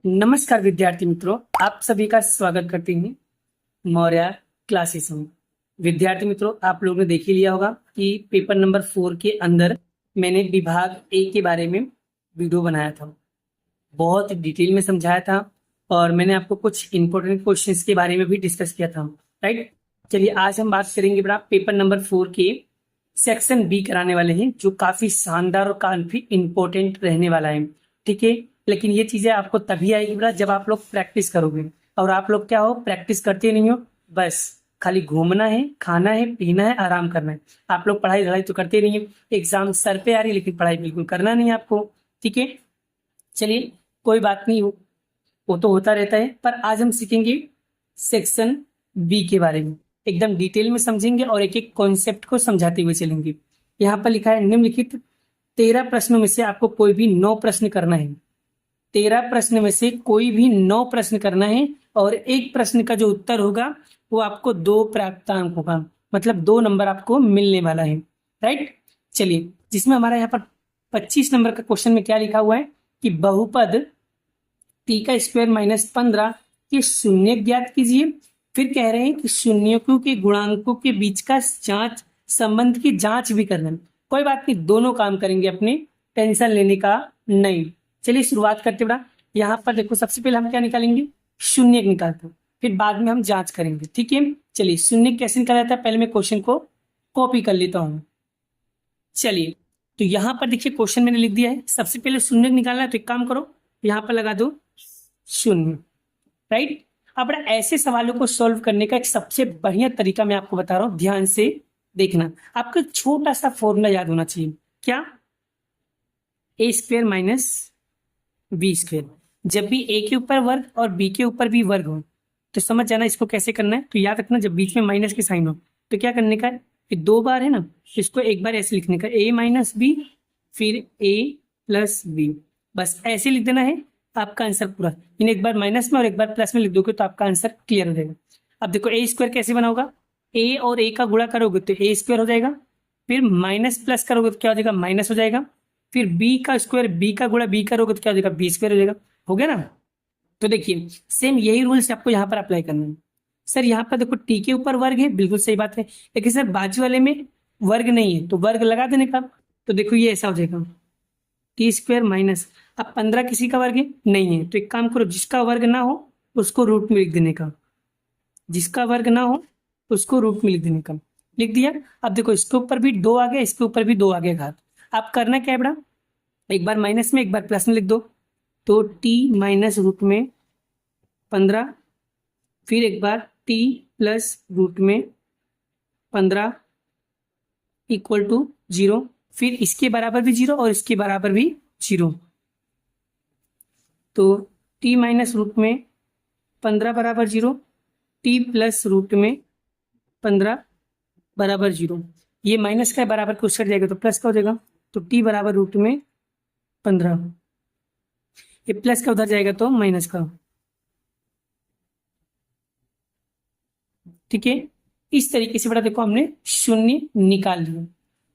नमस्कार विद्यार्थी मित्रों, आप सभी का स्वागत करते हैं मौर्य क्लासेस में। विद्यार्थी मित्रों, आप लोगों ने देख ही लिया होगा कि पेपर नंबर 4 के अंदर मैंने विभाग ए के बारे में वीडियो बनाया था, बहुत डिटेल में समझाया था और मैंने आपको कुछ इंपॉर्टेंट क्वेश्चंस के बारे में भी डिस्कस किया था। राइट, चलिए आज हम बात करेंगे बड़ा पेपर नंबर 4 के सेक्शन बी कराने वाले हैं, जो काफी शानदार और काफी इंपॉर्टेंट रहने वाला है। ठीक है, लेकिन ये चीजें आपको तभी आएगी बेटा जब आप लोग प्रैक्टिस करोगे। और आप लोग क्या हो, प्रैक्टिस करते नहीं हो, बस खाली घूमना है, खाना है, पीना है, आराम करना है। आप लोग पढ़ाई वढ़ाई तो करते नहीं हो, एग्जाम सर पे आ रही है लेकिन पढ़ाई बिल्कुल करना नहीं है आपको। ठीक है, चलिए कोई बात नहीं, वो तो होता रहता है। पर आज हम सीखेंगे सेक्शन बी के बारे में, एकदम डिटेल में समझेंगे और एक एक कॉन्सेप्ट को समझाते हुए चलेंगे। यहाँ पर लिखा है निम्नलिखित 13 प्रश्नों में से आपको कोई भी 9 प्रश्न करना है। 13 प्रश्न में से कोई भी 9 प्रश्न करना है और एक प्रश्न का जो उत्तर होगा वो आपको 2 प्राप्तांक होगा, मतलब 2 नंबर आपको मिलने वाला है। राइट, चलिए जिसमें हमारा यहाँ पर 25 नंबर का क्वेश्चन में क्या लिखा हुआ है कि बहुपद टी का स्क्वायर माइनस 15 के शून्य ज्ञात कीजिए। फिर कह रहे हैं कि शून्यकों के गुणांकों के बीच का जांच संबंध की जांच भी करना है। कोई बात नहीं, दोनों काम करेंगे अपने, टेंशन लेने का नहीं। चलिए शुरुआत करते बड़ा। यहाँ पर देखो, सबसे पहले हम क्या निकालेंगे, शून्य निकालते हैं, फिर बाद में हम जांच करेंगे। ठीक है, चलिए शून्य कैसे निकाला जाता है, पहले मैं क्वेश्चन को कॉपी कर लेता हूँ। चलिए, तो यहाँ पर देखिए क्वेश्चन मैंने लिख दिया है। सबसे पहले शून्य निकालना है तो एक काम करो, यहाँ पर लगा दो शून्य। राइट, अब ऐसे सवालों को सॉल्व करने का एक सबसे बढ़िया तरीका मैं आपको बता रहा हूं, ध्यान से देखना। आपको छोटा सा फॉर्मूला याद होना चाहिए, क्या, ए स्क्वायर माइनस बी स्क्वायर। जब भी ए के ऊपर वर्ग और बी के ऊपर भी वर्ग हो तो समझ जाना इसको कैसे करना है। तो याद रखना, जब बीच में माइनस के साइन हो तो क्या करने का है, फिर 2 बार है ना, इसको एक बार ऐसे लिखने का, ए माइनस बी फिर ए प्लस बी, बस ऐसे लिख देना है, आपका आंसर पूरा। इन एक बार माइनस में और एक बार प्लस में लिख दोगे तो आपका आंसर क्लियर हो जाएगा। अब देखो ए स्क्वायर कैसे बना होगा, ए और ए का गुणा करोगे तो ए स्क्वायर हो जाएगा, फिर माइनस प्लस करोगे तो क्या हो जाएगा, माइनस हो जाएगा, फिर बी का स्क्वायर, बी का गुणा बी करोगे तो क्या हो जाएगा, बी स्क्वायर हो जाएगा। हो गया ना। तो देखिए सेम यही रूल्स आपको यहाँ पर अप्लाई करना है। सर यहाँ पर देखो टी के ऊपर वर्ग है, बिल्कुल सही बात है, लेकिन सर बाजू वाले में वर्ग नहीं है तो वर्ग लगा देने का। तो देखो ये ऐसा हो जाएगा, टी स्क्वायर माइनस, अब 15 किसी का वर्ग है नहीं है, तो एक काम करो, जिसका वर्ग ना हो उसको रूट में लिख देने का, जिसका वर्ग ना हो उसको रूट में लिख देने का। लिख दिया। अब देखो इसके ऊपर भी 2 आ गया, इसके ऊपर भी 2 आ गया घात। आप करना क्या है बड़ा, एक बार माइनस में एक बार प्लस में लिख दो, तो टी माइनस रूट में 15, फिर एक बार टी प्लस रूट में 15 इक्वल टू 0, फिर इसके बराबर भी 0 और इसके बराबर भी 0। तो टी माइनस रूट में 15 बराबर 0, टी प्लस रूट में 15 बराबर 0। ये माइनस का बराबर को कट जाएगा तो प्लस का हो जाएगा, तो टी बराबर रूट में 15, ये प्लस का उधर जाएगा तो माइनस का। ठीक है, इस तरीके से बड़ा देखो हमने शून्य निकाल लिया।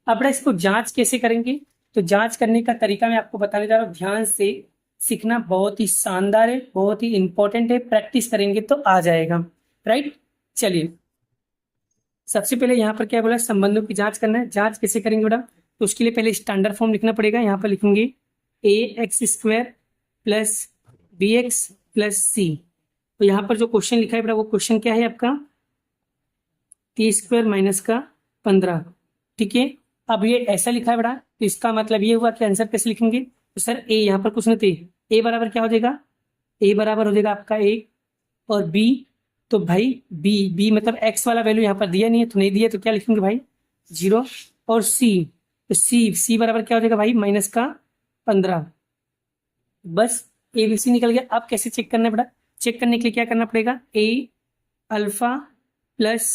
अब बड़ा इसको जांच कैसे करेंगे, तो जांच करने का तरीका मैं आपको बताने जा रहा हूँ, ध्यान से सीखना, बहुत ही शानदार है, बहुत ही इंपॉर्टेंट है, प्रैक्टिस करेंगे तो आ जाएगा। राइट, चलिए सबसे पहले यहाँ पर क्या बोला, संबंधों की जांच करना है। जांच कैसे करेंगे बेटा, तो उसके लिए पहले स्टैंडर्ड फॉर्म लिखना पड़ेगा। यहाँ पर लिखेंगे A X square plus B X plus C. तो यहाँ पर जो क्वेश्चन लिखा है बेटा वो क्वेश्चन क्या है आपका, टी स्क्वायर माइनस का 15। ठीक है, अब ये ऐसा लिखा है बेटा, तो इसका मतलब ये हुआ कि आंसर कैसे लिखेंगे, तो सर ए यहाँ पर कुछ नहीं थे, ए बराबर क्या हो जाएगा, ए बराबर हो जाएगा आपका ए, और बी, तो भाई बी, बी मतलब एक्स वाला वैल्यू यहाँ पर दिया नहीं है तो नहीं दिया, तो क्या लिखेंगे भाई 0, और सी, तो सी बराबर क्या हो जाएगा भाई माइनस का 15। बस ए बी सी निकल गया। अब कैसे चेक करना है बेटा, चेक करने के लिए क्या करना पड़ेगा, ए अल्फा प्लस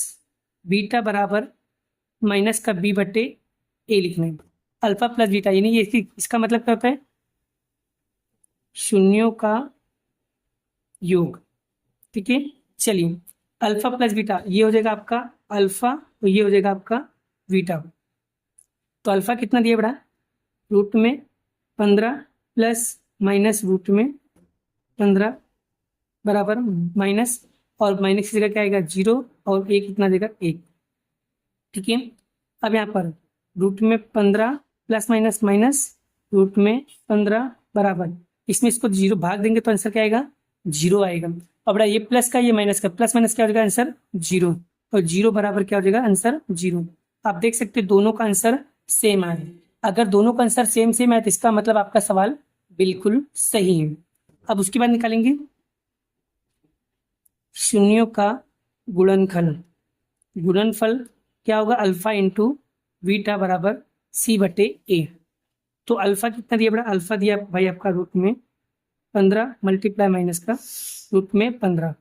बीटा बराबर माइनस का बी बटे ए लिखना है। अल्फा प्लस बीटा यानी ये इसका मतलब क्या होता है, शून्यों का योग। ठीक है, चलिए अल्फा प्लस बीटा ये हो जाएगा आपका अल्फा, तो ये हो जाएगा आपका बीटा। तो अल्फा कितना दिया बड़ा, रूट में 15 प्लस माइनस रूट में 15 बराबर माइनस, और माइनस की जगह क्या आएगा 0, और एक कितना देगा 1। ठीक है, अब यहाँ पर रूट में 15 प्लस माइनस माइनस, रूट में 15 बराबर, इसमें इसको 0 भाग देंगे तो आंसर क्या आएगा 0 आएगा। अब बड़ा ये प्लस का ये माइनस का, प्लस माइनस क्या हो जाएगा आंसर 0, और 0 बराबर क्या हो जाएगा आंसर 0। आप देख सकते हैं दोनों का आंसर सेम आए। अगर दोनों का आंसर सेम सेम है तो इसका मतलब आपका सवाल बिल्कुल सही है। अब उसके बाद निकालेंगे शून्यों का गुणनफल। गुणनफल क्या होगा अल्फा इंटू बीटा बराबर सी बटे ए। तो अल्फा कितना दिया बड़ा, अल्फा दिया भाई आपका रूट में 15 मल्टीप्लाई माइनस का रूट में 15,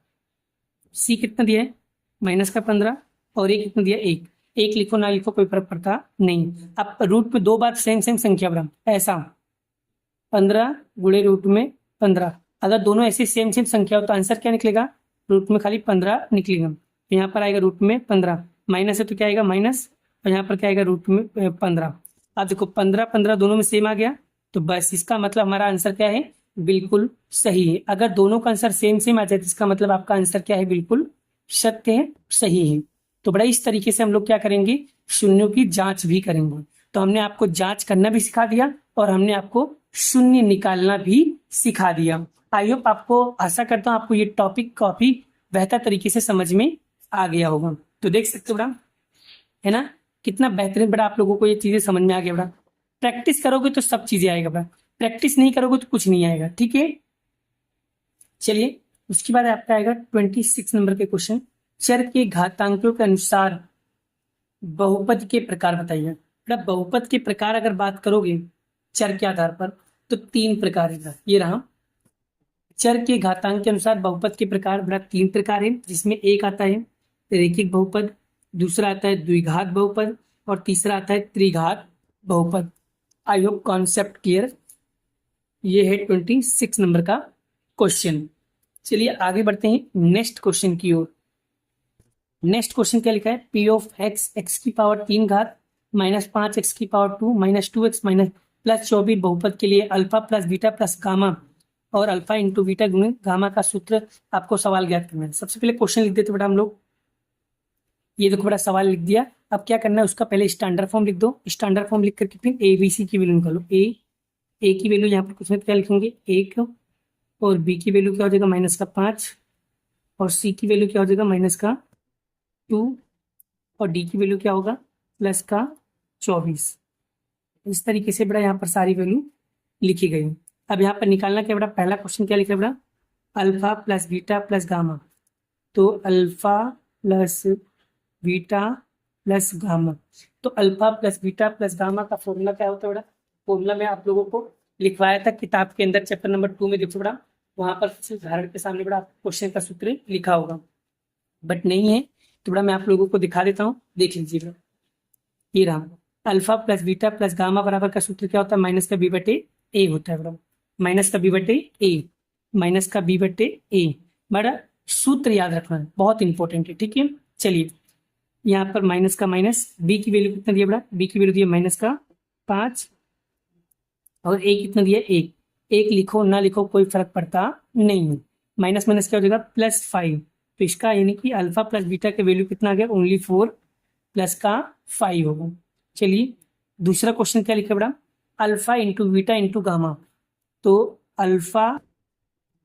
सी कितना दिया है माइनस का 15, और ए कितना दिया 1। 1 लिखो ना लिखो कोई फर्क पड़ता नहीं। अब रूट में दो बार सेम सेम संख्या बड़ा ऐसा 15 गुणे रूट में 15, अगर दोनों ऐसी सेम सेम संख्या हो तो आंसर क्या निकलेगा रूट में खाली 15 निकलेगा। तो यहाँ पर आएगा रूट में 15, माइनस है तो क्या आएगा माइनस, और यहाँ पर क्या आएगा रूट में 15। अब देखो 15 15 दोनों में सेम आ गया, तो बस इसका मतलब हमारा आंसर क्या है बिल्कुल सही है। अगर दोनों का आंसर सेम सेम आ जाए तो इसका मतलब आपका आंसर क्या है बिल्कुल सत्य है, सही है। तो बड़ा इस तरीके से हम लोग क्या करेंगे शून्यों की जांच भी करेंगे। तो हमने आपको जांच करना भी सिखा दिया और हमने आपको शून्य निकालना भी सिखा दिया। आई होप आपको, आशा करता हूँ आपको ये टॉपिक काफी बेहतर तरीके से समझ में आ गया होगा। तो देख सकते हो बड़ा है ना कितना बेहतरीन बड़ा आप लोगों को ये चीजें समझ में आ गया बड़ा। प्रैक्टिस करोगे तो सब चीजें आएगा बड़ा, प्रैक्टिस नहीं करोगे तो कुछ नहीं आएगा। ठीक है, चलिए उसके बाद आपका आएगा 26 नंबर के क्वेश्चन। चर के घातांकों के अनुसार बहुपद के प्रकार बताइए। बेटा बहुपद के प्रकार अगर बात करोगे चर के आधार पर तो 3 प्रकार है। ये रहा चर के घातांक के अनुसार बहुपद के प्रकार, बड़ा 3 प्रकार है, जिसमें एक आता है रैखिक बहुपद, दूसरा आता है द्विघात बहुपद, और तीसरा आता है त्रिघात बहुपद। I hope concept clear. ये है 26 नंबर का क्वेश्चन। चलिए आगे बढ़ते हैं नेक्स्ट क्वेश्चन की ओर। नेक्स्ट क्वेश्चन क्या लिखा है, पी ऑफ एक्स एक्स की पावर 3 घात माइनस 5 एक्स की power 2 minus 2 x minus plus 24 बहुपद के लिए alpha plus beta plus gamma और अल्फा इंटू बीटा गुणित गामा का सूत्र आपको सवाल ज्ञात करना है। सबसे पहले क्वेश्चन लिख देते बेटा हम लोग, ये देखो बड़ा सवाल लिख दिया। अब क्या करना है उसका पहले स्टैंडर्ड फॉर्म लिख दो, स्टैंडर्ड फॉर्म लिख करके फिर ए बी सी की वैल्यू निकालो। ए की वैल्यू यहाँ पर क्वेश्चन क्या लिखेंगे 1, और बी की वैल्यू क्या हो जाएगा माइनस का 5, और सी की वैल्यू क्या हो जाएगा माइनस का 2, और डी की वैल्यू क्या होगा प्लस का 24। इस तरीके से बड़ा यहाँ पर सारी वैल्यू लिखी गई। अब यहाँ पर निकालना क्या बड़ा, पहला क्वेश्चन क्या लिखा बड़ा alpha plus beta plus gamma. तो alpha plus beta plus gamma, तो alpha plus beta plus gamma का फॉर्मूला क्या होता है बड़ा, फॉर्मूला में आप लोगों को लिखवाया था किताब के अंदर चैप्टर नंबर 2 में। देखो बड़ा वहां पर उदाहरण के सामने बड़ा क्वेश्चन का सूत्र लिखा होगा, बट नहीं है तो बड़ा मैं आप लोगों को दिखा देता हूँ, देख लीजिए बड़ा। ये रहा alpha plus beta plus gamma बराबर का सूत्र क्या होता है माइनस का बी बटे ए होता है बड़ा, माइनस का बी बटे ए, माइनस का बी बटे ए। बड़ा सूत्र याद रखना है, बहुत इंपॉर्टेंट है। ठीक है, चलिए यहाँ पर माइनस का माइनस, बी की वैल्यू कितना दिया बड़ा, बी की वैल्यू दिया माइनस का 5, और ए कितना दिया 1। 1 लिखो ना लिखो कोई फर्क पड़ता नहीं है। माइनस माइनस क्या हो जाएगा +5, तो इसका यानी कि अल्फा प्लस बीटा के वैल्यू कितना आ गया ओनली 4 प्लस का 5 होगा। चलिए दूसरा क्वेश्चन क्या लिखा बड़ा, alpha into beta into gamma. तो alpha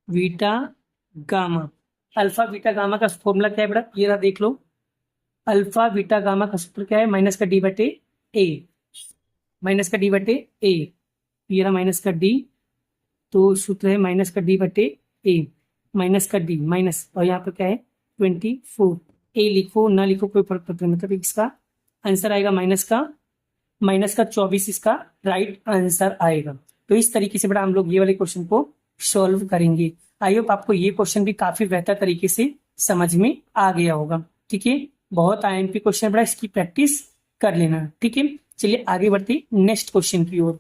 beta gamma, alpha beta gamma का फॉर्मूला क्या है बड़ा, ये रहा देख लो। अल्फा बीटा गामा का सूत्र क्या है माइनस का डी बटे ए, माइनस का डी बटे ए, ये रहा माइनस का डी, तो सूत्र है माइनस का डी बटे ए, माइनस का डी माइनस, और यहाँ पर क्या है 24। ए लिखो ना लिखो कोई फर्क पड़ता नहीं, मतलब इसका आंसर आएगा माइनस का 24 इसका राइट आंसर आएगा। तो इस तरीके से बड़ा हम लोग ये वाले क्वेश्चन को सॉल्व करेंगे। आई होप आपको ये क्वेश्चन भी काफी बेहतर तरीके से समझ में आ गया होगा। ठीक है, बहुत आईएमपी क्वेश्चन बड़ा, इसकी प्रैक्टिस कर लेना। ठीक है, चलिए आगे बढ़ते नेक्स्ट क्वेश्चन की ओर।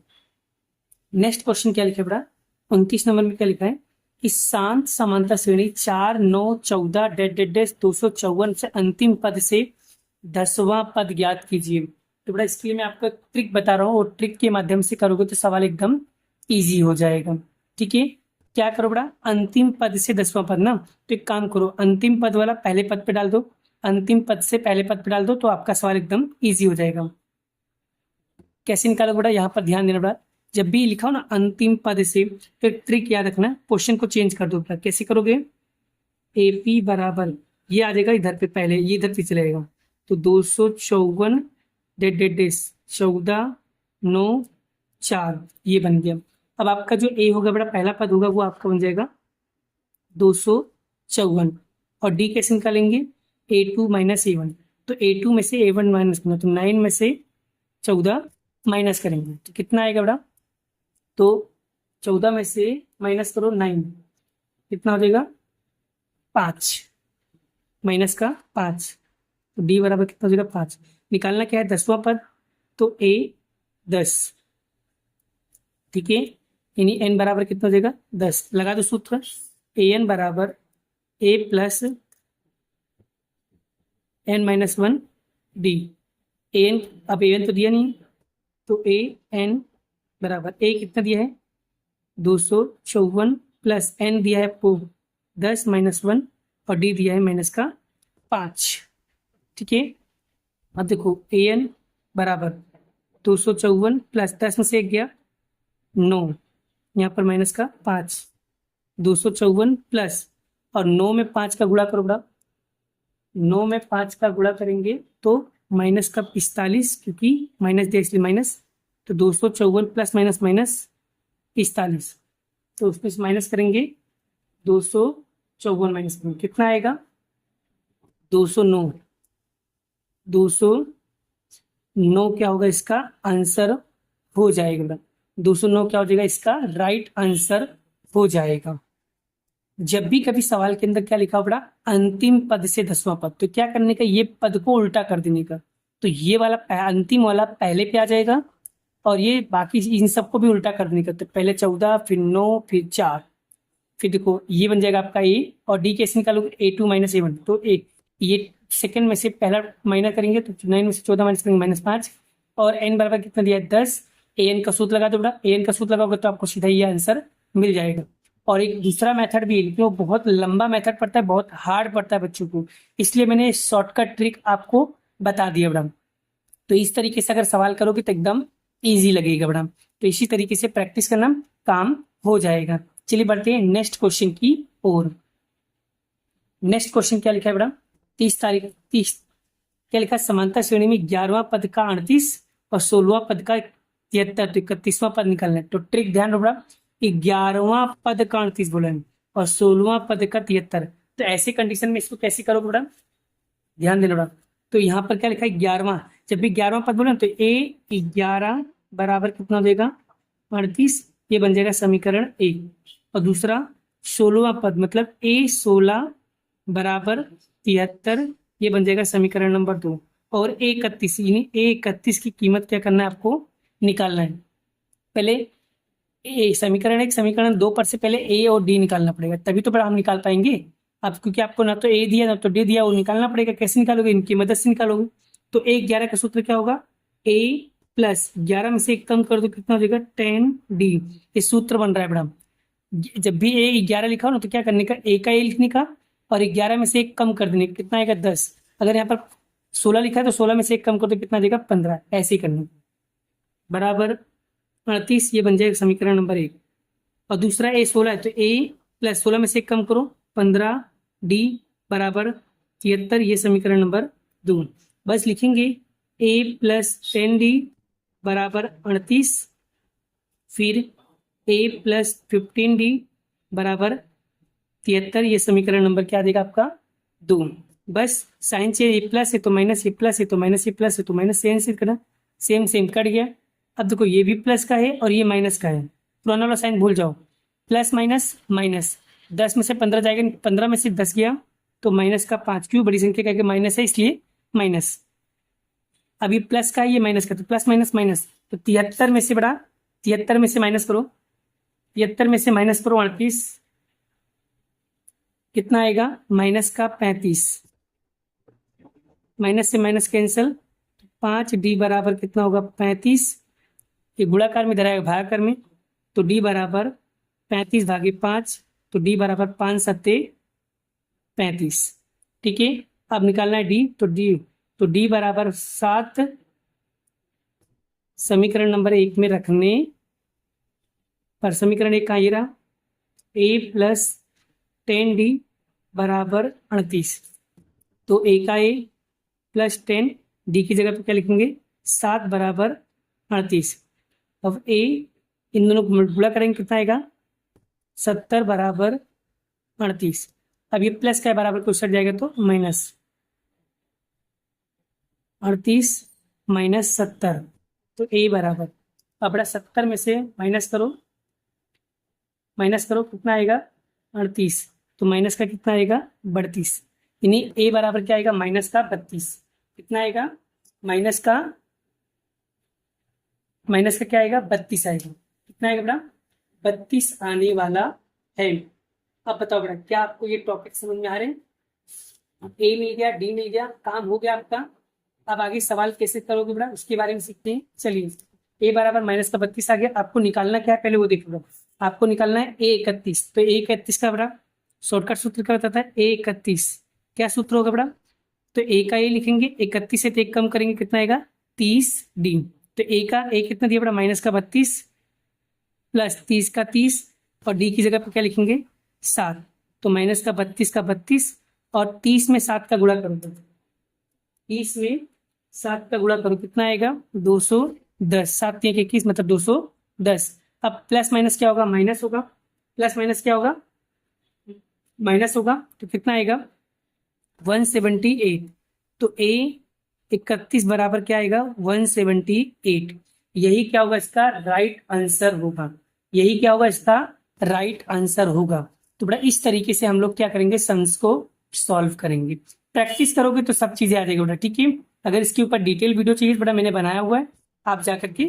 नेक्स्ट क्वेश्चन क्या लिखा है बड़ा, 29 नंबर में क्या लिखा है कि शांत समांतर श्रेणी 4 9 14 254 से अंतिम पद से 10वां पद ज्ञात कीजिए। तो बड़ा इसके लिए मैं आपको ट्रिक बता रहा हूँ, और ट्रिक के माध्यम से करोगे तो सवाल एकदम इजी हो जाएगा। ठीक है, क्या करो बड़ा, अंतिम पद से 10वां पद ना, तो एक काम करो, अंतिम पद वाला पहले पद पे डाल दो, अंतिम पद से पहले पद पे डाल दो, तो आपका सवाल एकदम ईजी हो जाएगा। कैसे निकालो बड़ा, यहाँ पर ध्यान देना बड़ा, जब भी लिखा हो ना अंतिम पद से, तो एक ट्रिक याद रखना, क्वेश्चन को चेंज कर दो बड़ा। कैसे करोगे, AP बराबर ये आ जाएगा इधर पे, पहले ये इधर पे चलेगा, तो 254 डेड डेड डेस 14 9 4 ये बन गया। अब आपका जो ए होगा बड़ा पहला पद होगा वो आपका बन जाएगा 254, और डी कैसे निकालेंगे, A2 माइनस A1, तो A2 में से A1 माइनस करना, तो 9 में से 14 माइनस करेंगे तो कितना आएगा बड़ा, तो 14 में से माइनस करो 9, कितना हो जाएगा 5, माइनस का 5, तो डी बराबर कितना हो जाएगा 5। निकालना क्या है, 10वां पद, तो A 10, ठीक है, यानी n बराबर कितना हो जाएगा 10। लगा दो सूत्र, an बराबर a plus n minus 1 D. an अब an तो दिया नहीं, तो a n बराबर a कितना दिया है 254 प्लस n दिया है आपको 10 माइनस 1, और डी दिया है माइनस का 5, ठीक है। अब देखो an बराबर 254 प्लस 10 में से एक गया 9, यहाँ पर माइनस का 5, 254 प्लस, और 9 में 5 का गुणा करो बड़ा, 9 में 5 का गुणा करेंगे तो माइनस का 45, क्योंकि माइनस दिया इसलिए माइनस, तो 254 प्लस माइनस माइनस 45, तो उसमें से माइनस करेंगे 254 माइनस करेंगे कितना आएगा 209, 209 क्या होगा इसका आंसर हो जाएगा, 209 क्या हो जाएगा इसका राइट आंसर हो जाएगा। जब भी कभी सवाल के अंदर क्या लिखा पड़ा, अंतिम पद से 10वां पद, तो क्या करने का, ये पद को उल्टा कर देने का, तो ये वाला अंतिम वाला पहले पे आ जाएगा, और ये बाकी इन सबको भी उल्टा कर देने का, तो पहले 14 फिर 9 फिर 4, फिर देखो ये बन जाएगा आपका ए, और डी कैसे निकालोगे A2 माइनस A1, तो ये सेकंड में से पहला माइनस करेंगे तो 9 में से 14 माइनस करेंगे -5, और n बराबर कितना दिया है 10, an का सूत्र लगा दो बड़ा, an का सूत्र लगाओगे तो आपको सीधा ये आंसर मिल जाएगा। और एक दूसरा मेथड भी है, लेकिन वो बहुत लंबा मेथड पड़ता है, बहुत हार्ड पड़ता है बच्चों को, इसलिए मैंने शॉर्टकट ट्रिक आपको बता दिया बड़ा। तो इस तरीके से अगर सवाल करोगे तो एकदम ईजी लगेगा बड़ा, तो इसी तरीके से प्रैक्टिस करना काम हो जाएगा। चलिए बढ़ते हैं नेक्स्ट क्वेश्चन की ओर। नेक्स्ट क्वेश्चन क्या लिखा है बड़ा, 30 क्या लिखा है, समानता श्रेणी में 11वां पद का 38 और 16वां पद का 73, तो 31वां पद निकालना है। तो ट्रिक ध्यान रखना, 11वां पद का 38 बोला है और 16वां पद का 73, तो ऐसे कंडीशन में इसको कैसे करोगे बड़ा, ध्यान देना बड़ा। तो यहाँ पर क्या लिखा है 11वां, जब भी 11वां पद बोले तो A11 बराबर कितना हो जाएगा 38, ये बन जाएगा समीकरण 1, और दूसरा 16वां पद मतलब A16 बराबर 73, ये बन जाएगा समीकरण नंबर 2, और A31 यानी A31 की कीमत क्या करना है आपको निकालना है। पहले समीकरण 1 समीकरण 2 पर से पहले A और D निकालना पड़ेगा, तभी तो बड़ा हम निकाल पाएंगे। अब क्योंकि आपको ना तो A दिया ना तो D दिया, वो निकालना पड़ेगा, कैसे निकालोगे, इनकी मदद से निकालोगे। तो A11 का सूत्र क्या होगा, A प्लस 11 में से 1 कम कर दो कितना हो जाएगा 10D, ये सूत्र बन रहा है बड़ा। जब भी A11 लिखा हो ना तो क्या करने का, A का A लिखने का और 11 में से 1 कम कर देने, कितना आएगा 10। अगर यहाँ पर 16 लिखा है तो 16 में से 1 कम कर दो कितना देगा 15, ऐसे ही करना बराबर 38, ये बन जाएगा समीकरण नंबर 1। और दूसरा A16 है तो A प्लस 16 में से 1 कम करो 15D बराबर 73, ये समीकरण नंबर 2। बस लिखेंगे A प्लस 10D बराबर 38, फिर A प्लस 15D बराबर 73, ये समीकरण नंबर क्या देगा आपका 2। बस साइन से ए प्लस है तो माइनस, ए प्लस है तो माइनस, ए प्लस है तो माइनस, से करना सेम सेम कट गया। अब देखो ये भी प्लस का है और ये माइनस का है, पुराना वाला साइन भूल जाओ, प्लस माइनस माइनस, 10 में से 15 जाएगा, 15 में से 10 गया तो माइनस का 5, क्यों बड़ी संख्या करके माइनस है इसलिए माइनस। अभी प्लस का है ये माइनस का, तो प्लस माइनस माइनस, तो 73 में से बड़ा 73 में से माइनस करो, 73 में से माइनस करो 38, कितना आएगा माइनस का 35, माइनस से माइनस कैंसिल, 5D बराबर कितना होगा 35, ये गुणाकार में इधर आएगा भागाकार में, तो D बराबर 35/5, तो डी बराबर 5 सत्ते 35। ठीक है, अब निकालना है डी, तो डी बराबर 7 समीकरण नंबर 1 में रखने पर समीकरण 1 कहाँ ये रहा, ए प्लस 10d बराबर 38। तो ए का ए प्लस 10 डी की जगह पे क्या लिखेंगे 7 बराबर 38। अब ए इन दोनों को मल्टीप्लाई करेंगे कितना आएगा 70 बराबर 38। अब ये प्लस का बराबर को सट जाएगा तो माइनस 38 माइनस 70, तो ए बराबर अब बड़ा 70 में से माइनस करो कितना आएगा 38, तो माइनस का कितना आएगा 32, यानी ए बराबर क्या आएगा माइनस का 32। कितना आएगा माइनस का क्या आएगा 32 आएगा। कितना आएगा बेटा 32 आने वाला है। अब बताओ बेटा क्या आपको ये टॉपिक समझ में आ रहे हैं, ए मिल गया डी मिल गया, काम हो गया आपका। अब आगे सवाल कैसे करोगे बेटा उसके बारे में सीखते हैं। चलिए ए बराबर माइनस का 32 आ गया, आपको निकालना क्या है पहले वो देख लो। आपको निकालना है ए 31, तो ए 31 का बेटा शॉर्टकट सूत्र क्या बताता है ए 31, क्या सूत्र होगा बेटा, तो ए का ए लिखेंगे 31 से 1 कम करेंगे कितना आएगा 30 डी, तो ए का ए कितना दिया बेटा माइनस का 32 प्लस 30 का 30 और डी की जगह पर क्या लिखेंगे 7, तो माइनस का 32 का 32 और 30 में 7 का गुणा करो, 30 में 7 का गुणा करो कितना आएगा 210, 7 3 21 मतलब 210। अब प्लस माइनस क्या होगा माइनस होगा, प्लस माइनस क्या होगा माइनस होगा, तो कितना आएगा 178, तो ए 31 बराबर क्या आएगा 178, यही क्या होगा इसका राइट आंसर होगा, यही क्या होगा इसका राइट आंसर होगा। तो बड़ा इस तरीके से हम लोग क्या करेंगे सम्स को सॉल्व करेंगे, प्रैक्टिस करोगे तो सब चीजें आ जाएगी बेटा। ठीक है, अगर इसके ऊपर डिटेल वीडियो चाहिए बेटा मैंने बनाया हुआ है, आप जाकर के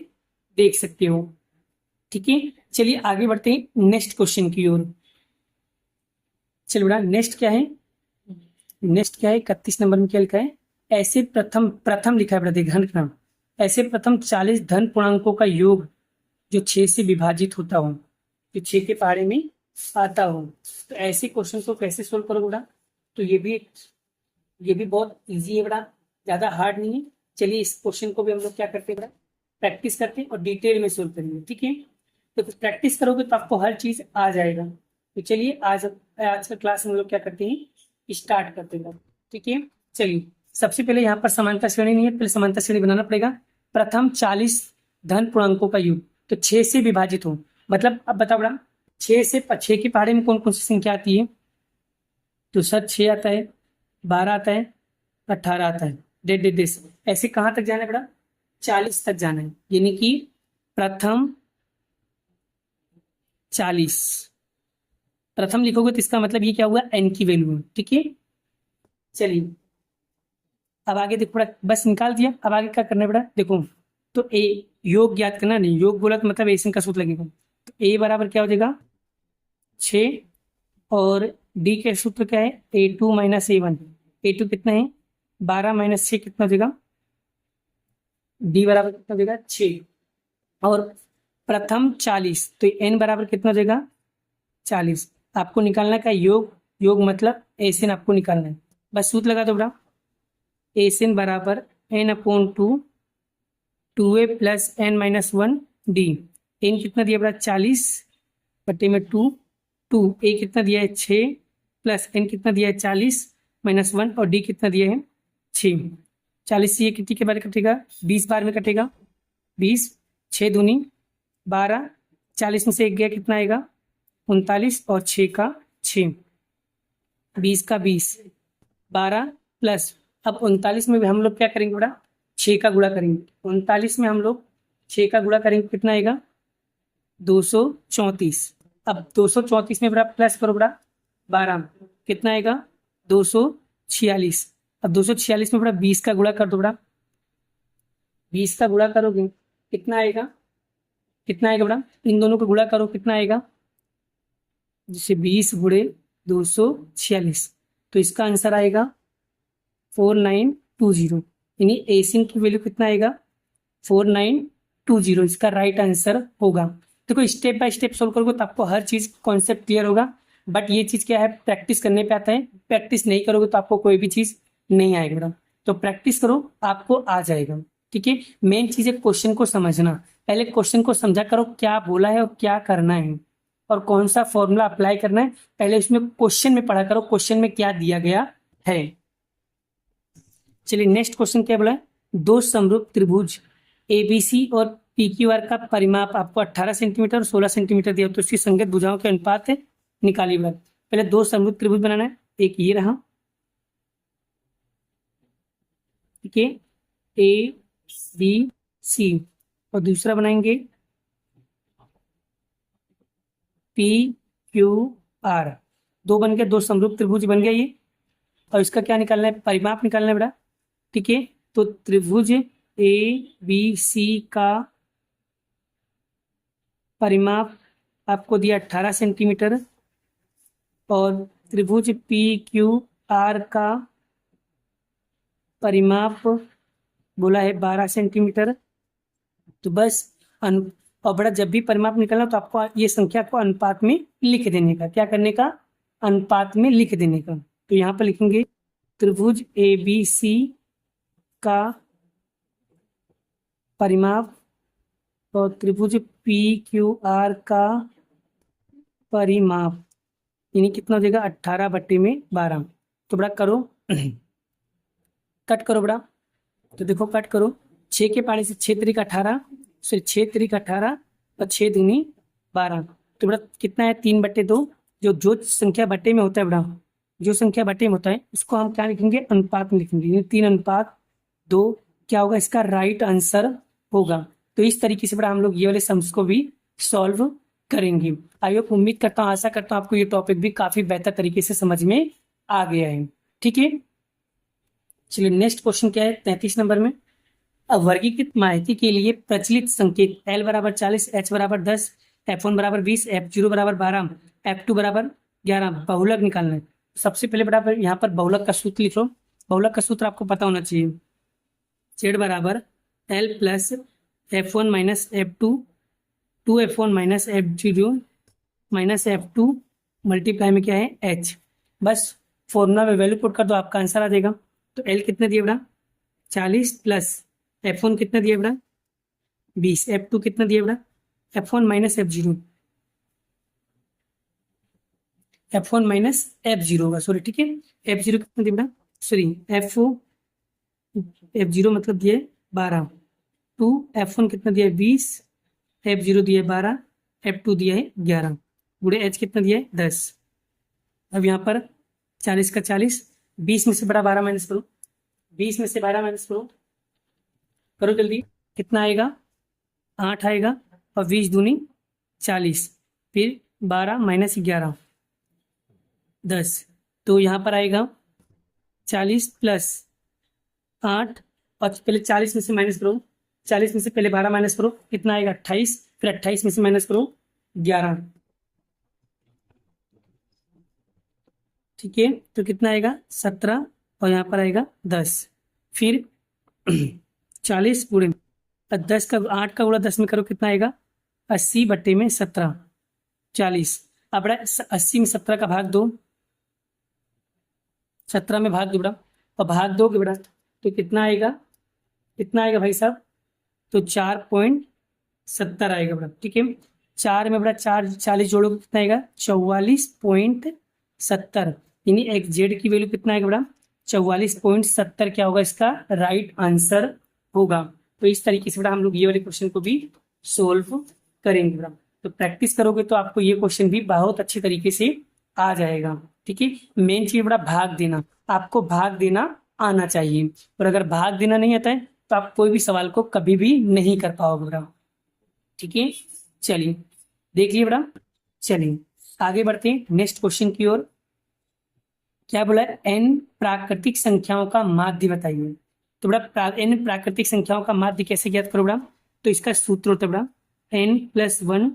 देख सकते हो। ठीक है, चलिए आगे बढ़ते हैं नेक्स्ट क्वेश्चन की ओर। चलिए बेटा नेक्स्ट क्या है 31 नंबर में क्या लिखा है, ऐसे प्रथम लिखा है बेटा ध्यान रखना, ऐसे प्रथम 40 धन पूर्णांकों का योग जो 6 से विभाजित होता हो, जो 6 के पहाड़े में आता हो, तो ऐसे क्वेश्चन को कैसे सोल्व करोगे बेटा, तो ये भी बहुत इजी है बेटा, ज़्यादा हार्ड नहीं है। चलिए इस क्वेश्चन को भी हम लोग क्या करते हैं बेटा प्रैक्टिस करते हैं और डिटेल में सोल्व करेंगे। ठीक है, तो प्रैक्टिस करोगे तो आपको हर चीज़ आ जाएगा। तो चलिए आज का क्लास हम लोग क्या करते हैं स्टार्ट करते हैं। ठीक है, चलिए सबसे पहले यहाँ पर समानता श्रेणी नहीं है, पहले समानता श्रेणी बनाना पड़ेगा। प्रथम 40 धन पूर्णांकों का योग तो 6 से विभाजित हो, मतलब अब बताओ बेटा 6 के पहाड़े में कौन कौन सी संख्या आती है, तो सर 6 आता है 12 आता है 18 आता है, डेढ़ ऐसे कहाँ तक जाना है बेटा 40 तक जाना है, यानी कि प्रथम 40 प्रथम लिखोगे तो इसका मतलब ये क्या हुआ एन की वैल्यू है। ठीक है, चलिए अब आगे देखो बेटा बस निकाल दिया, अब आगे क्या करना है बेटा देखो, तो ए योग ज्ञात करना, नहीं योग बोला तो मतलब एसन का सूत्र लगेगा, तो ए बराबर क्या हो जाएगा 6 और डी के सूत्र क्या है A2 माइनस A1, A2 कितना है 12 माइनस 6 कितना हो जाएगा, डी बराबर कितना हो जाएगा 6 और प्रथम 40 तो n बराबर कितना हो जाएगा 40। आपको निकालना का योग मतलब एसन आपको निकालना है, बस सूत्र लगा दो बेटा एसन बराबर n/2 2a plus n minus 1 d, n कितना दिया बेटा 40 बटे में 2 ए कितना दिया है 6 प्लस एन कितना दिया है 40 माइनस 1 और डी कितना दिया है 6। 40 से ये कितनी के बार कटेगा 20 बार में कटेगा 20, 6 दूनी 12, 40 में से 1 गया कितना आएगा 39 और 6 का 6, 20 का 20, 12 प्लस अब 39 में भी हम लोग क्या करेंगे बेटा 6 का गुणा करेंगे, 39 में हम लोग 6 का गुणा करेंगे कितना आएगा 234। अब 234 में बेटा प्लस करो बेटा 12 कितना आएगा 246। अब 246 में बेटा 20 का गुणा कर दो बेटा, 20 का गुणा करोगे कितना आएगा बेटा इन दोनों को गुणा करो कितना आएगा, जैसे 20 गुणे 246, तो इसका आंसर आएगा 4920, यानी एसिन की वैल्यू कितना आएगा 4920, इसका राइट आंसर होगा। देखो स्टेप बाय स्टेप सोल्व करोगे तो आपको हर चीज कॉन्सेप्ट क्लियर होगा, बट ये चीज क्या है, प्रैक्टिस करने पे आता है। प्रैक्टिस नहीं करोगे तो आपको कोई भी चीज नहीं आएगी बेटा। तो प्रैक्टिस करो, आपको आ जाएगा। ठीक है, मेन चीज है क्वेश्चन को समझना। पहले क्वेश्चन को समझा करो क्या बोला है और क्या करना है और कौन सा फॉर्मूला अप्लाई करना है। पहले उसमें क्वेश्चन में पढ़ा करो, क्वेश्चन में क्या दिया गया है। चलिए नेक्स्ट क्वेश्चन क्या बोला है, दो समरूप त्रिभुज एबीसी और पीक्यूआर का परिमाप आपको 18 सेंटीमीटर और 16 सेंटीमीटर दिया, तो इसकी संगत भुजाओं के अनुपात है निकालिए बेटा। पहले दो समरूप त्रिभुज बनाना है, एक ये रहा, ठीक है, ए बी सी, और दूसरा बनाएंगे पी क्यू आर। दो बन गए, दो समरूप त्रिभुज बन गया ये। और इसका क्या निकालना है, परिमाप निकालना है बेटा। ठीक है, तो त्रिभुज ए बी सी का परिमाप आपको दिया 18 सेंटीमीटर और त्रिभुज पी क्यू आर का परिमाप बोला है 12 सेंटीमीटर। तो बस और बड़ा जब भी परिमाप निकलना तो आपको ये संख्या को अनुपात में लिख देने का, क्या करने का, अनुपात में लिख देने का। तो यहाँ पर लिखेंगे त्रिभुज ए बी सी का परिमाप और त्रिभुज पी क्यू आर का परिमाप, यानी कितना हो जाएगा 18/12। तो बड़ा करो कट करो बड़ा। तो देखो कट करो, 6 के पानी से 6 3 18, सॉरी 6 3 18 और 6 दूनी 12। तो बड़ा कितना है 3/2। जो संख्या बट्टे में होता है बड़ा, जो संख्या बट्टे में होता है उसको हम क्या लिखेंगे, अनुपात में लिखेंगे। 3:2 क्या होगा, इसका राइट आंसर होगा। तो इस तरीके से बड़ा हम लोग ये वाले सम्स को भी सॉल्व करेंगे। आई होप, उम्मीद करता हूँ, आशा करता हूँ आपको ये टॉपिक भी काफी बेहतर तरीके से समझ में आ गया है। ठीक है, चलिए नेक्स्ट क्वेश्चन क्या है 33 नंबर में, वर्गीकृत माहिती के लिए प्रचलित संकेत L = 40, H = 10, F1 = 20, F0 = 12, F2 = 11 बहुलक निकालना है। सबसे पहले बराबर यहाँ पर बहुलक का सूत्र लिख लो। बहुलक का सूत्र आपको पता होना चाहिए, Z = L + F1 - F2 2F1 - F0 - F2 multiply में क्या है H। बस फॉर्मूला में वैल्यू पुट कर दो, आपका आंसर आ जाएगा। तो L कितना दिया बेटा 40 प्लस F1 कितना दिया बेटा 20, F2 कितना दिया बेटा F1 - F0, F1 - F0 होगा, सॉरी। ठीक है, F0 कितना दिया बेटा, सॉरी F0 मतलब दिया 12, 2 F1 कितना दिया है 20, F0 दिया है 12, F2 दिया है 11, गुणे H कितना दिया है 10। अब यहाँ पर 40 का 40, 20 में से बड़ा 12 माइनस करो, 20 में से 12 माइनस करो, करो जल्दी, कितना आएगा 8 आएगा, और 20 दूनी 40, फिर 12 - 11 10। तो यहाँ पर आएगा 40 + 8, और पहले 40 में से माइनस करो, 40 में से पहले 12 माइनस करो, कितना आएगा 28, फिर 28 में से माइनस करो 11। ठीक है, तो कितना आएगा 17, और यहाँ पर आएगा 10, फिर 40 गुणे 10 का 8 का गुणा 10 में करो, कितना आएगा 80/17 40। अब 80 में 17 का भाग दो, 17 में भाग दो बेटा, और भाग दोगे बेटा तो कितना आएगा, कितना आएगा भाई साहब, तो 4.70 आएगा बेटा। ठीक है, 4 में बेटा 4 40 जोड़ोगे कितना आएगा 44.70, यानी XZ की वैल्यू कितना आएगा बेटा 44.70 क्या होगा, इसका राइट आंसर होगा। तो इस तरीके से बेटा हम लोग ये वाले क्वेश्चन को भी सोल्व करेंगे बेटा। तो प्रैक्टिस करोगे तो आपको ये क्वेश्चन भी बहुत अच्छे तरीके से आ जाएगा। ठीक है, मेन चीज बड़ा भाग देना, आपको भाग देना आना चाहिए, और अगर भाग देना नहीं आता है तो आप कोई भी सवाल को कभी भी नहीं कर पाओगे बेटा। ठीक है, चलिए देख लिए बेटा। चलिए आगे बढ़ते हैं नेक्स्ट क्वेश्चन की ओर। क्या बोला है, n प्राकृतिक संख्याओं का माध्य बताइए। तो बेटा n प्राकृतिक संख्याओं का माध्य कैसे ज्ञात करो बेटा, तो इसका सूत्र होता है बेटा n + 1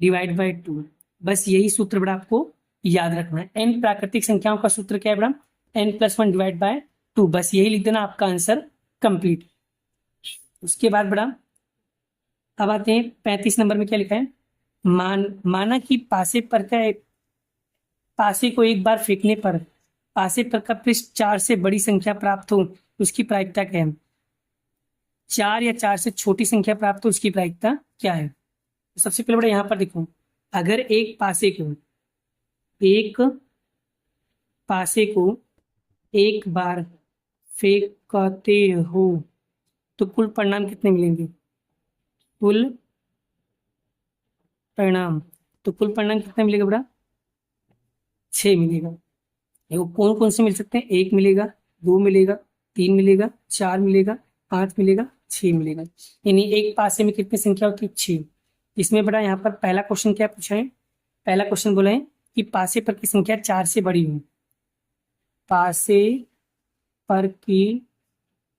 / 2। बस यही सूत्र बेटा आपको याद रखना है। n प्राकृतिक संख्याओं का सूत्र क्या है बेटा n + 1 / 2, बस यही लिख देना, आपका आंसर कंप्लीट। उसके बाद बेटा अब आते हैं 35 नंबर में, क्या लिखा है, माना कि पासे को एक बार फेंकने पर पासे पर का पृष्ठ 4 से बड़ी संख्या प्राप्त हो, उसकी प्रायिकता क्या है? 4 या 4 से छोटी संख्या प्राप्त हो, उसकी प्रायिकता क्या है? तो सबसे पहले बड़ा यहाँ पर देखो, अगर एक पासे को एक बार फेंकते हो तो कुल परिणाम कितने मिलेंगे? कुल परिणाम तो कुल परिणाम कितना मिलेगा बड़ा? 6 मिलेगा। देखो कौन कौन से मिल सकते हैं? 1 मिलेगा, 2 मिलेगा, 3 मिलेगा, 4 मिलेगा, 5 मिलेगा, 6 मिलेगा। यानी एक पासे में कितनी संख्या होती है? 6। इसमें बड़ा यहाँ पर पहला क्वेश्चन क्या पूछा है? पहला क्वेश्चन बोला है कि पासे पर की संख्या 4 से बड़ी हो। पासे पर की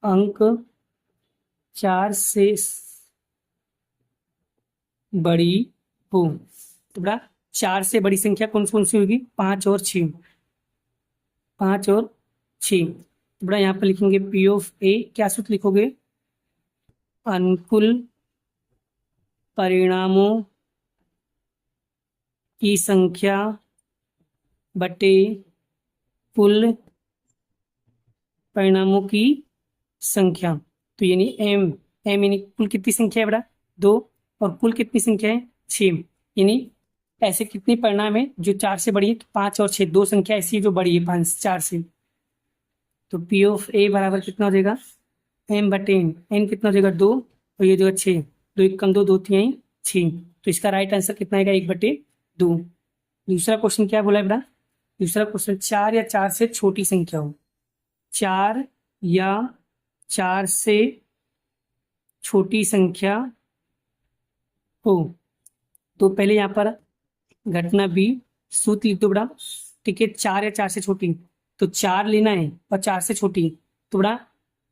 अंक 4 से बड़ी हो तो बड़ा 4 से बड़ी संख्या कौन कौन सी होगी? 5 और 6। 5 और 6 तो बड़ा यहाँ पर लिखेंगे पी ऑफ ए। क्या सूत्र लिखोगे? अनुकूल परिणामों की संख्या बटे कुल परिणामों की संख्या। तो यानी एम यानी कुल कितनी संख्या है बड़ा? 2। और कुल कितनी संख्या है? 6। यानी ऐसे कितने परिणाम है जो 4 से बड़ी है? तो 5 और 6, दो संख्या ऐसी है जो बड़ी है 5 4 से। तो पी ऑफ ए बराबर कितना हो जाएगा? एम बटे एन। एन कितना हो जाएगा? 2। और ये जो 6, 2 1 कम 2, 2 3 6। तो इसका राइट आंसर कितना आएगा? 1/2। दूसरा क्वेश्चन क्या बोला है बेटा? दूसरा क्वेश्चन 4 या 4 से छोटी संख्या हो। 4 या 4 से छोटी संख्या हो तो पहले यहाँ पर घटना बी सूत्र लिख दो बड़ा। ठीक है, 4 या 4 से छोटी तो 4 लेना है और 4 से छोटी तो बड़ा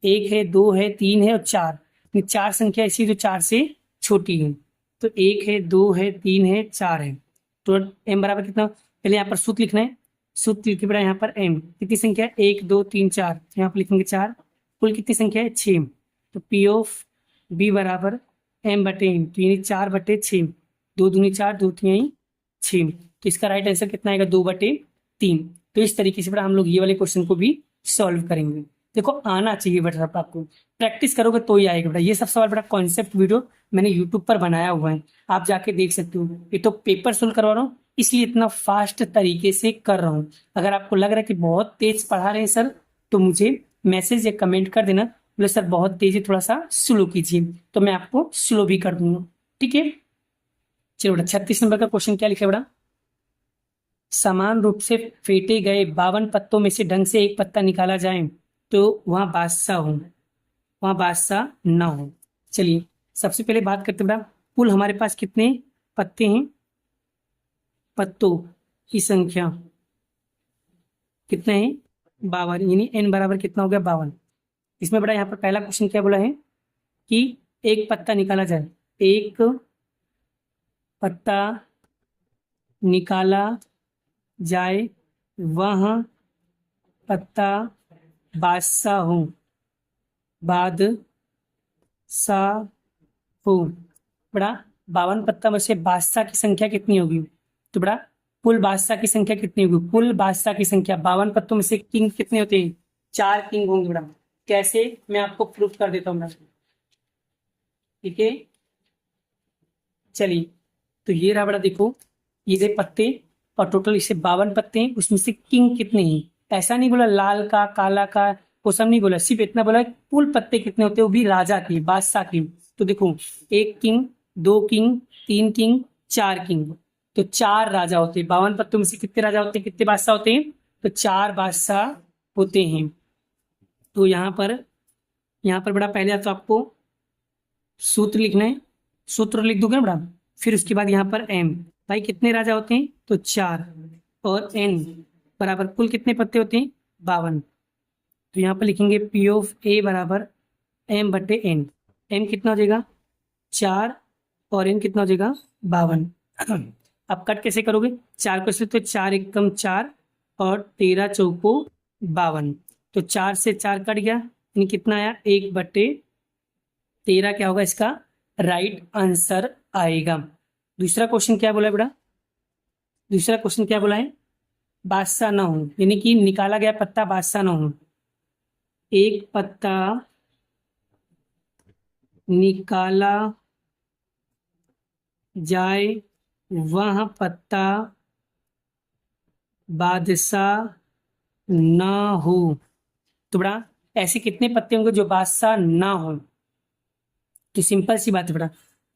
1 है, 2 है, 3 है और 4। 4 संख्या ऐसी जो 4 से छोटी है। तो 1 है, 2 है, 3 है, 4 है। तो एम बराबर कितना? पहले यहाँ पर सूत्र लिखना है। सूत्र लिखे बड़ा यहाँ पर एम कितनी संख्या है? 1 2 3 4। यहाँ पर लिखेंगे 4। कुल कितनी संख्या है? 6। तो पी ऑफ बी बराबर एम बटे एम। तो यानी 4/6। 2 दूनी 4, 2 3 6। तो इसका राइट आंसर कितना आएगा? 2/3। तो इस तरीके से बड़ा हम लोग ये वाले क्वेश्चन को भी सॉल्व करेंगे। देखो आना चाहिए बेटा, आपको प्रैक्टिस करोगे तो ही आएगा बेटा। ये सब सवाल बेटा कॉन्सेप्ट वीडियो मैंने यूट्यूब पर बनाया हुआ है, आप जाके देख सकते हो। ये तो पेपर सोल्व करवा रहा हूँ इसलिए इतना फास्ट तरीके से कर रहा हूँ। अगर आपको लग रहा है कि बहुत तेज पढ़ा रहे हैं सर तो मुझे मैसेज या कमेंट कर देना, बोले सर बहुत तेज है, थोड़ा सा स्लो कीजिए, तो मैं आपको स्लो भी कर दूंगा। ठीक है, चलो बेटा 36 नंबर का क्वेश्चन क्या लिखा है बेटा? समान रूप से फेंटे गए 52 पत्तों में से ढंग से एक पत्ता निकाला जाए तो वहां बादशाह हो, वहां बादशाह ना हो। चलिए सबसे पहले बात करते बेटा, कुल हमारे पास कितने पत्ते हैं? पत्तों की संख्या कितने हैं? 52। यानी एन बराबर कितना हो गया? 52। इसमें बड़ा यहाँ पर पहला क्वेश्चन क्या बोला है कि एक पत्ता निकाला जाए। एक पत्ता निकाला जाए वह पत्ता बादशाह हो, बादशाह हो। बड़ा 52 पत्ता में से बादशाह की संख्या कितनी होगी? तो बड़ा कुल बादशाह की संख्या कितनी होगी? कुल बादशाह की संख्या 52 पत्तों में से किंग कितने होते हैं? 4 किंग होंगे बड़ा। कैसे? मैं आपको प्रूफ कर देता हूँ। ठीक है, चलिए तो ये रहा बड़ा, देखो ये पत्ते और टोटल इसे 52 पत्ते हैं, उसमें से किंग कितने हैं? ऐसा नहीं बोला लाल का काला का, वो सब नहीं बोला, सिर्फ इतना बोला कुल पत्ते कितने होते हैं वो भी राजा के, बादशाह के। तो देखो 1 किंग, 2 किंग, 3 किंग, 4 किंग, तो 4 राजा होते हैं। 52 पत्तों में से कितने राजा होते हैं, कितने बादशाह होते हैं? तो 4 बादशाह होते हैं। तो यहाँ पर बड़ा पहले तो आपको सूत्र लिखना है। सूत्र लिख दोगे ना बड़ा, फिर उसके बाद यहाँ पर एम, भाई कितने राजा होते हैं? तो 4। और एन बराबर कुल कितने पत्ते होते हैं? 52। तो यहाँ पर लिखेंगे पी ऑफ ए बराबर एम बटे एन। एम कितना हो जाएगा? 4 और एन कितना हो जाएगा? 52। अब कट कैसे करोगे? 4 को तो 4 एकम 4 और 13 चौको 52। तो 4 से 4 कट गया, यानी कितना आया? 1/13 क्या होगा इसका राइट आंसर आएगा। दूसरा क्वेश्चन क्या बोला है बेटा, दूसरा क्वेश्चन क्या बोला है, बादशाह ना हो, यानी कि निकाला गया पत्ता बादशाह ना हो। एक पत्ता निकाला जाए वह पत्ता बादशाह ना हो। तो बड़ा ऐसे कितने पत्ते होंगे जो बादशाह ना हो? तो सिंपल सी बात है बेटा,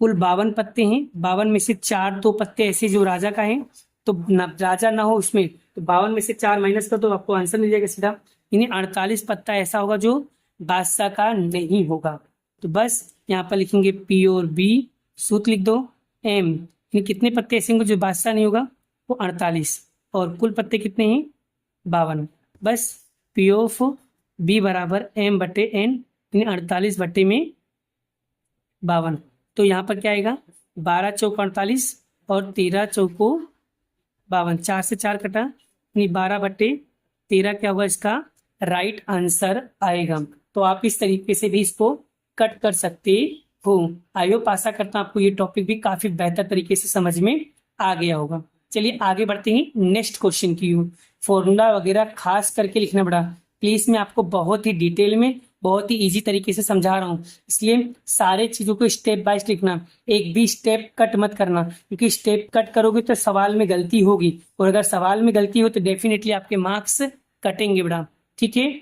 कुल 52 पत्ते हैं, 52 में से 4 तो पत्ते ऐसे जो राजा का है, तो राजा ना हो उसमें, तो 52 में से 4 माइनस कर तो आपको आंसर मिल जाएगा सीधा। यानी 48 पत्ता ऐसा होगा जो बादशाह का नहीं होगा। तो बस यहाँ पर लिखेंगे पी और बी, सूत्र लिख दो एम, यानी कितने पत्ते ऐसे होंगे जो बादशाह नहीं होगा, वो 48, और कुल पत्ते कितने हैं 52। बस पी ऑफ बी बराबर एम बटे एन, यानी 48 बटे में 52। तो यहाँ पर क्या आएगा, 12 चौक 48 और 13 चौको 52, 4 से 4 कटा, यानी 12 बटे 13 क्या होगा इसका राइट आंसर आएगा। तो आप इस तरीके से भी इसको कट कर सकते हो। आई होप आशा करता हूँ आपको ये टॉपिक भी काफी बेहतर तरीके से समझ में आ गया होगा। चलिए आगे बढ़ते हैं नेक्स्ट क्वेश्चन की ओर। फॉर्मूला वगैरह खास करके लिखना पड़ा, प्लीज मैं आपको बहुत ही डिटेल में बहुत ही इजी तरीके से समझा रहा हूँ, इसलिए सारे चीजों को स्टेप बाय स्टेप लिखना, एक भी स्टेप कट मत करना, क्योंकि स्टेप कट करोगे तो सवाल में गलती होगी, और अगर सवाल में गलती हो तो डेफिनेटली आपके मार्क्स कटेंगे बेटा। ठीक है,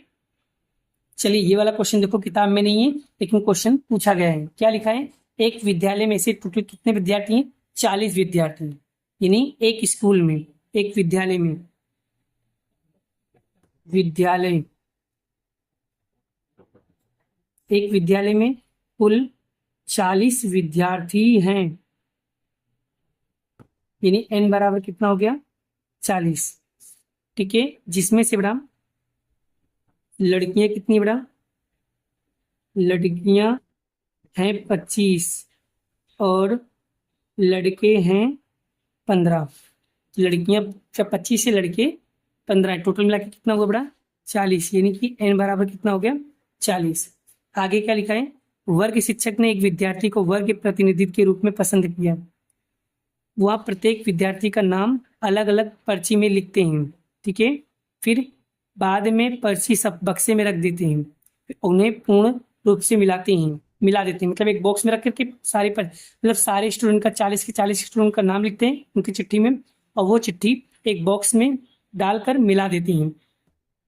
चलिए ये वाला क्वेश्चन देखो किताब में नहीं है लेकिन क्वेश्चन पूछा गया है। क्या लिखा है, एक विद्यालय में से टोटल कितने विद्यार्थी हैं, 40 विद्यार्थी, यानी एक स्कूल में, एक विद्यालय में, विद्यालय एक विद्यालय में कुल 40 विद्यार्थी हैं, यानी n बराबर कितना हो गया 40। ठीक है, जिसमें से बड़ा लड़कियां कितनी बड़ा, लड़कियां हैं 25 और लड़के हैं 15। लड़कियां 25 से लड़के 15, टोटल मिला के कितना हुआ बड़ा 40, यानी कि n बराबर कितना हो गया 40। आगे क्या लिखा है, वर्ग शिक्षक ने एक विद्यार्थी को वर्ग के प्रतिनिधित्व के रूप में पसंद किया, वह प्रत्येक विद्यार्थी का नाम अलग अलग पर्ची में लिखते हैं। ठीक है, फिर बाद में पर्ची सब बक्से में रख देते हैं, फिर उन्हें पूर्ण रूप से मिला देते हैं, मतलब एक बॉक्स में रख करके सारे मतलब सारे स्टूडेंट का 40 के 40 स्टूडेंट का नाम लिखते हैं उनकी चिट्ठी में, और वो चिट्ठी एक बॉक्स में डालकर मिला देती हैं।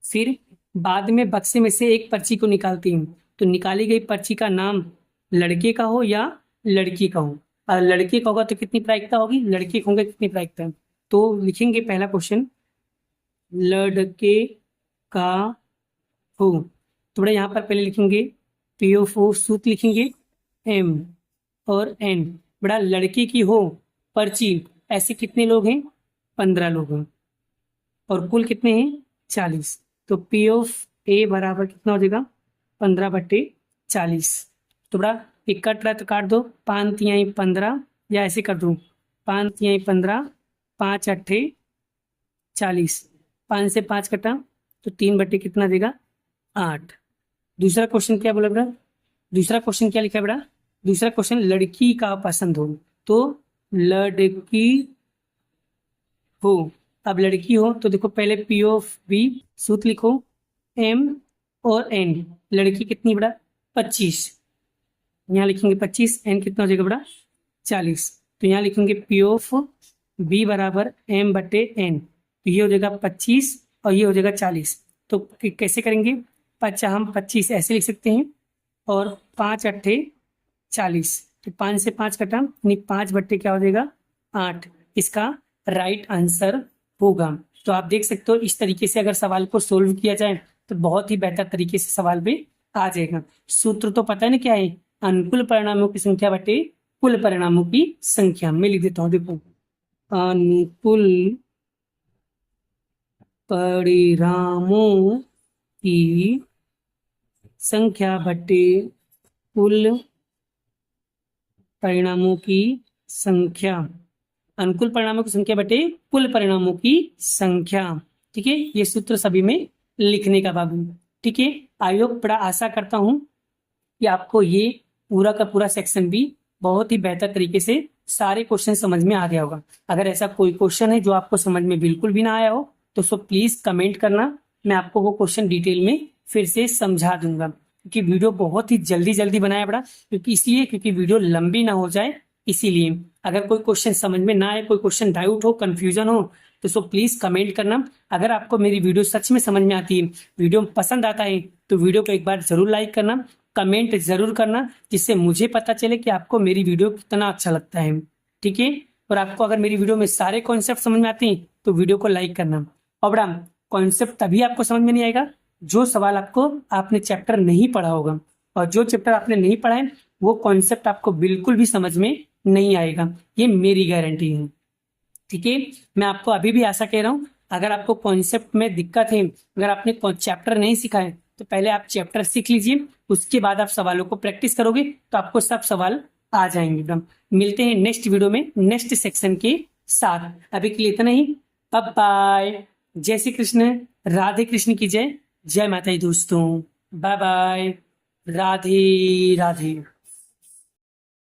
फिर बाद में बक्से में से एक पर्ची को निकालती हैं, तो निकाली गई पर्ची का नाम लड़के का हो या लड़की का हो, और लड़के का होगा तो कितनी प्रायिकता होगी, लड़के का होगा कितनी प्रायिकता। तो लिखेंगे पहला क्वेश्चन, लड़के का हो, तो बड़ा यहाँ पर पहले लिखेंगे पी ऑफ ओ, सूत्र लिखेंगे एम और एन। बड़ा लड़के की हो पर्ची, ऐसे कितने लोग हैं 15 लोग हैं, और कुल कितने हैं 40, तो पी ऑफ ए बराबर कितना हो जाएगा 15 बटे 40। तो बड़ा एक कट रहा तो काट दो, 5 तिहाई 15, या ऐसे कर दूँ 5 तिहाई 15, 5 अट्ठे 40, 5 से 5 कटा तो 3 बटे कितना देगा 8। दूसरा क्वेश्चन क्या बोला बेटा, दूसरा क्वेश्चन क्या लिखा है बेटा, दूसरा क्वेश्चन लड़की का पसंद हो, तो लड़की हो, अब लड़की हो तो देखो पहले पी ऑफ बी, सूत्र लिखो एम और एन। लड़की कितनी बड़ा 25, यहाँ लिखेंगे 25, एन कितना हो जाएगा बड़ा 40, तो यहाँ लिखेंगे पी ऑफ बी बराबर एम बटे एन, तो ये हो जाएगा 25 और ये हो जाएगा 40। तो कैसे करेंगे, हम 25 ऐसे लिख सकते हैं, और 5 अट्ठे 40, तो 5 से 5 कटा, यानी 5 बट्टे क्या हो जाएगा 8, इसका राइट आंसर होगा। तो आप देख सकते हो इस तरीके से अगर सवाल को सोल्व किया जाए तो बहुत ही बेहतर तरीके से सवाल भी आ जाएगा। सूत्र तो पता नहीं क्या है, अनुकूल परिणामों की संख्या बटे कुल परिणामों की संख्या। मैं लिख देता हूँ, देखो अनुकूल परिणामों की संख्या बटे कुल परिणामों की संख्या, अनुकूल परिणामों की संख्या बटे कुल परिणामों की संख्या। ठीक है, ये सूत्र सभी में लिखने का बाबू। ठीक है, आई होप बड़ा आशा करता हूं कि आपको ये पूरा का पूरा सेक्शन भी बहुत ही बेहतर तरीके से सारे क्वेश्चन समझ में आ गया होगा। अगर ऐसा कोई क्वेश्चन है जो आपको समझ में बिल्कुल भी ना आया हो तो सो प्लीज कमेंट करना, मैं आपको वो क्वेश्चन डिटेल में फिर से समझा दूंगा। क्योंकि वीडियो बहुत ही जल्दी जल्दी बनाया पड़ा, क्योंकि वीडियो लंबी ना हो जाए इसीलिए। अगर कोई क्वेश्चन समझ में ना आए, कोई क्वेश्चन डाउट हो, कंफ्यूजन हो तो सो प्लीज कमेंट करना। अगर आपको मेरी वीडियो सच में समझ में आती है, वीडियो पसंद आता है तो वीडियो को एक बार जरूर लाइक करना, कमेंट जरूर करना, जिससे मुझे पता चले कि आपको मेरी वीडियो कितना अच्छा लगता है। ठीक है। और आपको अगर मेरी वीडियो में सारे कॉन्सेप्ट समझ में आते हैं तो वीडियो को लाइक करना। और बड़ा कॉन्सेप्ट तभी आपको समझ में नहीं आएगा जो सवाल आपको आपने चैप्टर नहीं पढ़ा होगा, और जो चैप्टर आपने नहीं पढ़ा है वो कॉन्सेप्ट आपको बिल्कुल भी समझ में नहीं आएगा, ये मेरी गारंटी है। ठीक है। मैं आपको अभी भी ऐसा कह रहा हूँ, अगर आपको कॉन्सेप्ट में दिक्कत है, अगर आपने चैप्टर नहीं सीखा है तो पहले आप चैप्टर सीख लीजिए, उसके बाद आप सवालों को प्रैक्टिस करोगे तो आपको सब सवाल आ जाएंगे एकदम। मिलते हैं नेक्स्ट वीडियो में नेक्स्ट सेक्शन के साथ। अभी के लिए इतना ही। Bye bye. जय श्री कृष्ण, राधे कृष्ण की जय, जय माता दी दोस्तों। Bye bye, Radhe Radhe.